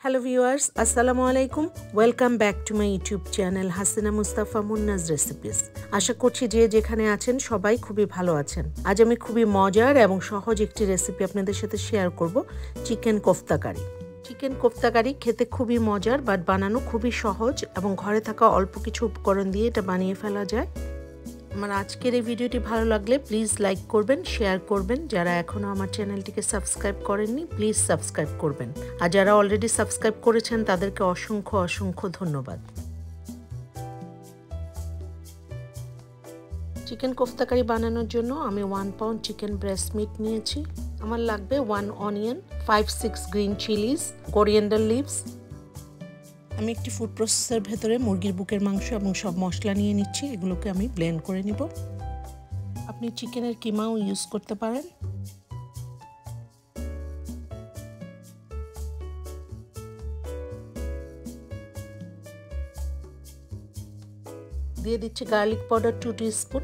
Hello viewers, Assalamu alaikum. Welcome back to my YouTube channel Hasina Mustafa Munna's Recipes. আশা করছি যে যেখানে আছেন সবাই খুবই ভালো আছেন। আজ আমি খুবই মজার এবং সহজ একটি রেসিপি আপনাদের সাথে শেয়ার করব, চিকেন কোফতা কারি। চিকেন কোফতা কারি খেতে খুবই মজার বাট বানানো খুবই সহজ এবং ঘরে থাকা অল্প কিছু উপকরণ দিয়ে এটা বানিয়ে ফেলা যায়। আমার আজকের এই ভিডিওটি ভালো লাগলে প্লিজ লাইক করবেন, শেয়ার করবেন। যারা এখনও আমার চ্যানেলটিকে সাবস্ক্রাইব করেননি প্লিজ সাবস্ক্রাইব করবেন, আর যারা অলরেডি সাবস্ক্রাইব করেছেন তাদেরকে অসংখ্য অসংখ্য ধন্যবাদ। চিকেন কোফতা কারি বানানোর জন্য আমি 1 পাউন্ড চিকেন ব্রেস্ট মিট নিয়েছি। আমার লাগবে 1 onion, 5-6 green chillies, coriander leaves. আমি একটি ফুড প্রসেসের ভেতরে মুরগির বুকের মাংস এবং সব মশলা নিয়ে নিচ্ছি, এগুলোকে আমি ব্লেন্ড করে নিব। আপনি চিকেনের কিমাও ইউজ করতে পারেন। দিয়ে দিচ্ছি garlic powder 2 teaspoon,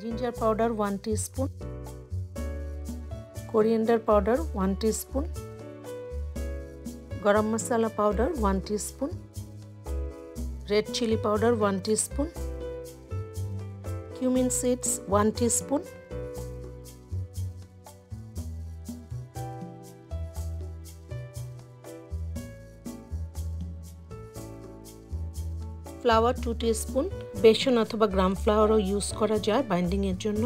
ginger powder 1 teaspoon, coriander powder 1 teaspoon, Garam masala powder 1 teaspoon, red chili powder 1 teaspoon, cumin seeds 1 teaspoon, flour 2 teaspoon, বেসন অথবা গ্রাম ফ্লাওয়ারও ইউজ করা যায় বাইন্ডিং এর জন্য।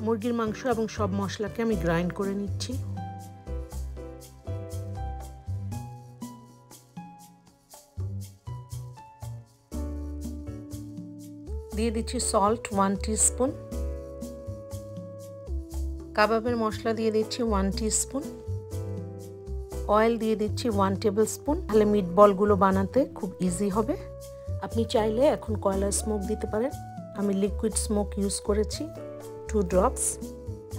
মুরগির মাংস এবং সব মশলাকে আমি গ্রাইন্ড করে নিচ্ছি। দিয়ে দিচ্ছি সল্ট 1 টিস্পুন, কাবাবের মশলা দিয়ে দিচ্ছি 1 টিস্পুন, অয়েল দিয়ে দিচ্ছি 1 টেবিলস্পুন। তাহলে মিটবলগুলো বানাতে খুব ইজি হবে। আপনি চাইলে এখন কয়লার স্মোক দিতে পারেন, আমি লিকুইড স্মোক ইউজ করেছি 2 ড্রপস।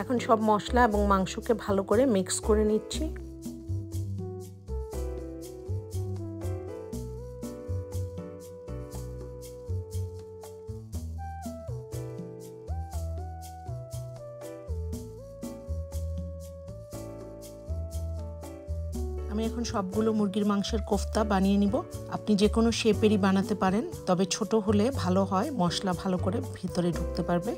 এখন সব মশলা এবং মাংসকে ভালো করে মিক্স করে নিচ্ছি। আমি এখন সবগুলো মুরগির মাংসের কোফতা বানিয়ে নিব। আপনি যে কোনো শেপেরই বানাতে পারেন, তবে ছোট হলে ভালো হয়, মশলা ভালো করে ভিতরে ঢুকতে পারবে।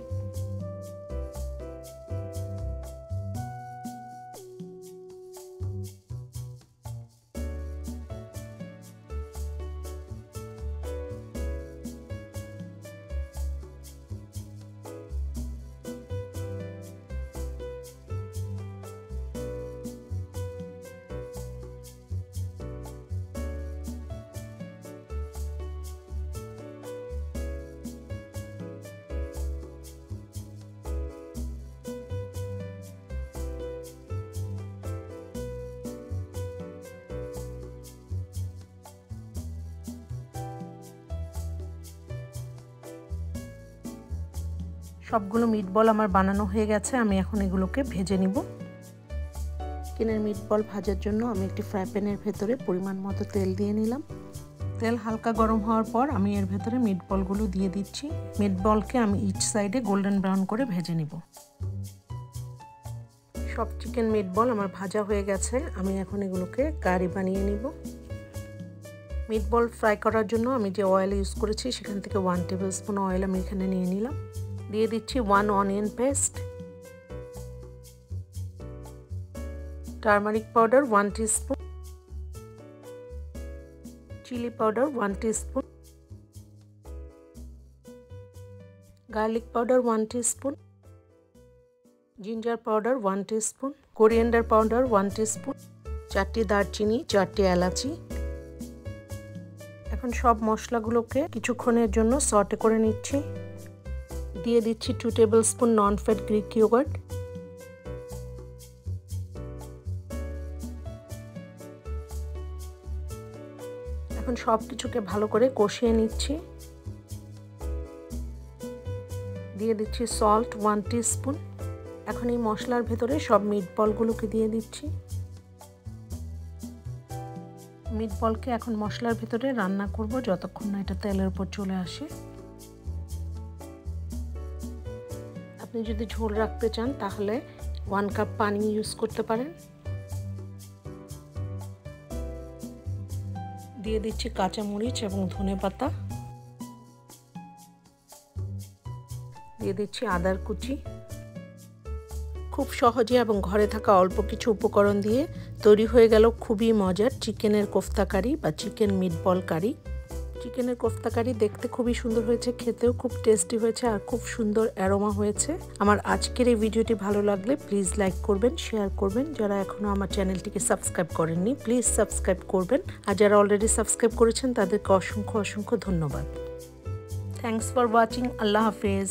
সবগুলো মিটবল আমার বানানো হয়ে গেছে, আমি এখন এগুলোকে ভেজে নিব। চিকেনের মিটবল ভাজার জন্য আমি একটি ফ্রাই প্যানের ভেতরে পরিমাণ মতো তেল দিয়ে নিলাম। তেল হালকা গরম হওয়ার পর আমি এর ভেতরে মিটবলগুলো দিয়ে দিচ্ছি। মিটবলকে আমি ইচ সাইডে গোল্ডেন ব্রাউন করে ভেজে নিব। সব চিকেন মিটবল আমার ভাজা হয়ে গেছে, আমি এখন এগুলোকে কারি বানিয়ে নিব। মিটবল ফ্রাই করার জন্য আমি যে অয়েল ইউজ করেছি সেখান থেকে 1 টেবিলস্পুন অয়েল আমি এখানে নিয়ে নিলাম। দিয়ে দিচ্ছি 1 onion paste, turmeric powder 1 teaspoon, chilli powder 1 teaspoon, garlic powder 1 teaspoon, ginger powder 1 teaspoon, coriander powder 1 teaspoon, 4টি দারচিনি, 4টি এলাচি। এখন সব মশলাগুলোকে কিছুক্ষণের জন্য সটে করে নিচ্ছি। দিয়ে দিচ্ছি 2 টেবিলস্পুন নন ফ্যাট গ্রিক ইয়োগার্ট, এখন সব কিছুকে ভালো করে কষিয়ে নিচ্ছি। দিয়ে দিচ্ছি সল্ট 1 টিস্পুন। এখন এই মশলার ভেতরে সব মিটবলগুলোকে দিয়ে দিচ্ছি। মিটবলকে এখন মশলার ভেতরে রান্না করব যতক্ষণ না এটা তেলের উপর চলে আসে। আপনি যদি ঝোল রাখতে চান তাহলে 1 কাপ পানি ইউজ করতে পারেন। দিয়ে দিচ্ছি কাঁচামরিচ এবং ধনেপাতা, দিয়ে দিচ্ছি আদার কুচি। খুব সহজে এবং ঘরে থাকা অল্প কিছু উপকরণ দিয়ে তৈরি হয়ে গেল খুবই মজার চিকেনের কোফতা কারি বা চিকেন মিটবল কারি। চিকেনের কোফতা কারি দেখতে খুবই সুন্দর হয়েছে, খেতেও খুব টেস্টি হয়েছে আর খুব সুন্দর অ্যারোমা হয়েছে। আমার আজকের এই ভিডিওটি ভালো লাগলে প্লিজ লাইক করবেন, শেয়ার করবেন। যারা এখনও আমার চ্যানেলটিকে সাবস্ক্রাইব করেননি প্লিজ সাবস্ক্রাইব করবেন, আর যারা অলরেডি সাবস্ক্রাইব করেছেন তাদেরকে অসংখ্য অসংখ্য ধন্যবাদ। Thanks for watching. আল্লাহ হাফেজ।